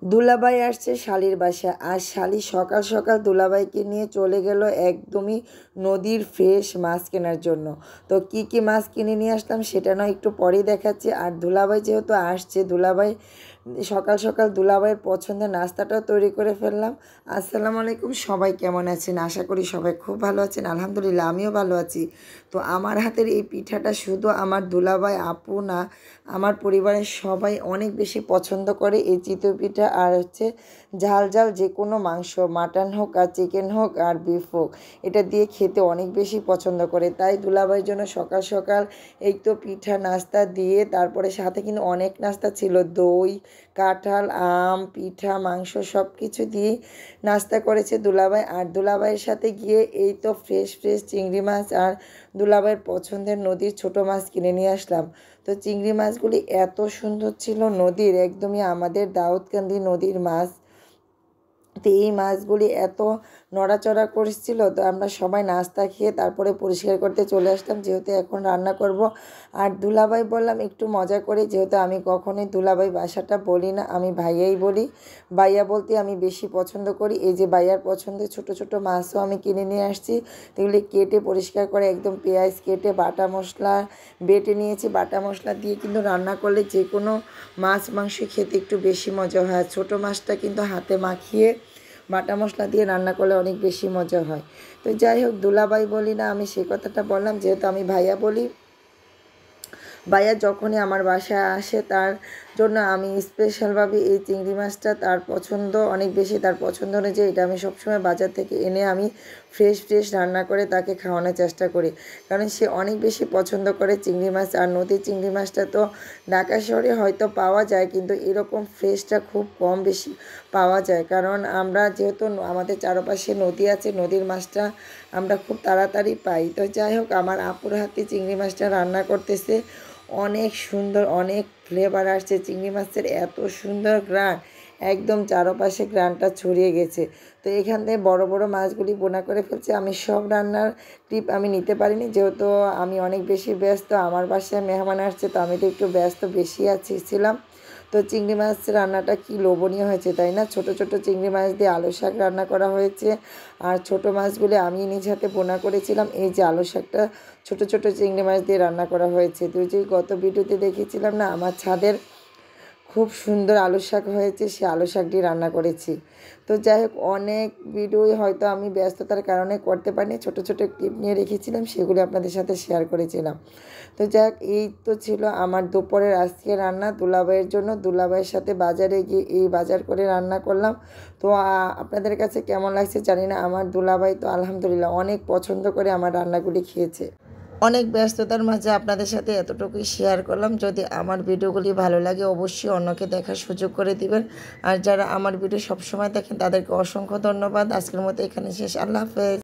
দুলাভাই আসছে শালির বাসায়। আর শালি সকাল সকাল দুলাভাইকে নিয়ে চলে গেল একদমই নদীর ফ্রেশ মাছ কেনার জন্য। তো কি কি মাছ কিনে নিয়ে আসলাম সেটা নয় একটু পরেই দেখাচ্ছি। আর দুলাভাই যেহেতু আসছে, দুলাভাই সকাল সকাল দুলাভাইয়ের পছন্দের নাস্তাটাও তৈরি করে ফেললাম। আসসালামু আলাইকুম, সবাই কেমন আছেন? আশা করি সবাই খুব ভালো আছেন। আলহামদুলিল্লাহ আমিও ভালো আছি। তো আমার হাতের এই পিঠাটা শুধু আমার দুলাভাই আপু না, আমার পরিবারের সবাই অনেক বেশি পছন্দ করে এই চিতই পিঠা। আর হচ্ছে ঝাল ঝাল যে কোনো মাংস, মাটন হোক আর চিকেন হোক আর বিফ হোক, এটা দিয়ে খেতে অনেক বেশি পছন্দ করে। তাই দুলাভাইয়ের জন্য সকাল সকাল এই তো পিঠা নাস্তা দিয়ে, তারপরে সাথে কিন্তু অনেক নাস্তা ছিল, দই, কাঁঠাল, আম, পিঠা, মাংস সব কিছু দিয়ে নাস্তা করেছে দুলাভাই। আর দুলাভাইয়ের সাথে গিয়ে এই তো ফ্রেশ ফ্রেশ চিংড়ি মাছ আর দুলাভাইয়ের পছন্দের নদীর ছোট মাছ কিনে নিয়ে আসলাম। তো চিংড়ি মাছগুলি এত সুন্দর ছিল, নদীর একদমই আমাদের দাউদকান্দি নদীর মাছ। তো এই মাছগুলি এত নড়াচড়া করছিল, তো আমরা সবাই নাস্তা খেয়ে তারপরে পরিষ্কার করতে চলে আসলাম, যেহেতু এখন রান্না করব। আর দুলাভাই বললাম একটু মজা করি, যেহেতু আমি কখনোই দুলাভাই বাসাটা বলি না, আমি ভাইয়াই বলি। ভাইয়া বলতে আমি বেশি পছন্দ করি। এই যে ভাইয়ার পছন্দের ছোট ছোট মাছও আমি কিনে নিয়ে আসছি। এগুলি কেটে পরিষ্কার করে একদম পেঁয়াজ কেটে বাটা মশলা বেটে নিয়েছি। বাটা মশলা দিয়ে কিন্তু রান্না করলে যে কোনো মাছ মাংস খেতে একটু বেশি মজা হয়। ছোটো মাছটা কিন্তু হাতে মাখিয়ে বাটা মশলা দিয়ে রান্না করলে অনেক বেশি মজা হয়। তো যাই হোক, দুলাভাই বলি না, আমি সেই কথাটা বললাম, যেহেতু আমি ভাইয়া বলি। ভাইয়া যখনই আমার বাসায় আসে তার জন্য আমি স্পেশালভাবে এই চিংড়ি মাছটা, তার পছন্দ অনেক বেশি, তার পছন্দ অনুযায়ী এটা আমি সবসময় বাজার থেকে এনে আমি ফ্রেশ ফ্রেশ রান্না করে তাকে খাওয়ানোর চেষ্টা করি। কারণ সে অনেক বেশি পছন্দ করে চিংড়ি মাছ। আর নদীর চিংড়ি মাছটা তো ঢাকা শহরে হয়তো পাওয়া যায়, কিন্তু এরকম ফ্রেশটা খুব কম বেশি পাওয়া যায়। কারণ আমরা যেহেতু আমাদের চারপাশে নদী আছে, নদীর মাছটা আমরা খুব তাড়াতাড়ি পাই। তো যাই হোক, আমার আপুর হাতে চিংড়ি মাছটা রান্না করতেছে, অনেক সুন্দর, অনেক ফ্লেভার আসছে চিংড়ি মাছের, এত সুন্দর গ্রান, একদম চারপাশে গ্রানটা ছড়িয়ে গেছে। তো এখান থেকে বড় বড় মাছগুলি বোনা করে ফেলছে। আমি সব রান্নার ক্লিপ আমি নিতে পারিনি, যেহেতু আমি অনেক বেশি ব্যস্ত, আমার বাসায় মেহমান আসছে, তো আমি তো একটু ব্যস্ত বেশি ছিলাম। তো চিংড়ি মাছ রান্নাটা কি লোভনীয় হয়েছে তাই না? ছোট ছোট চিংড়ি মাছ দিয়ে আলু শাক রান্না করা হয়েছে। আর ছোট মাছগুলি আমি নিজ হাতে বোনা করেছিলাম। এই যে আলু শাকটা ছোট ছোট চিংড়ি মাছ দিয়ে রান্না করা হয়েছে। তুই যে গত ভিডিওতে দেখিয়েছিলাম না, আমার ছাদের খুব সুন্দর আলু শাক হয়েছে, সে আলু শাক দিয়ে রান্না করেছি। তো যাই হোক, অনেক ভিডিওই হয়তো আমি ব্যস্ততার কারণে করতে পারিনি, ছোট ছোট ক্লিপ নিয়ে রেখেছিলাম, সেগুলি আপনাদের সাথে শেয়ার করেছিলাম। তো যাই হোক, এই তো ছিল আমার দুপুরের আজকে রান্না দুলাভাইয়ের জন্য। দুলাভাইয়ের সাথে বাজারে গিয়ে এই বাজার করে রান্না করলাম। তো আপনাদের কাছে কেমন লাগছে জানি না, আমার দুলাভাই তো আলহামদুলিল্লাহ অনেক পছন্দ করে আমার রান্নাগুলি খেয়েছে। অনেক ব্যস্ততার মাঝে আপনাদের সাথে এতটুকুই শেয়ার করলাম। যদি আমার ভিডিওগুলি ভালো লাগে অবশ্যই অন্যকে দেখার সুযোগ করে দিবেন। আর যারা আমার ভিডিও সবসময় দেখেন তাদেরকে অসংখ্য ধন্যবাদ। আজকের মতো এখানে শেষ। আল্লাহ হাফেজ।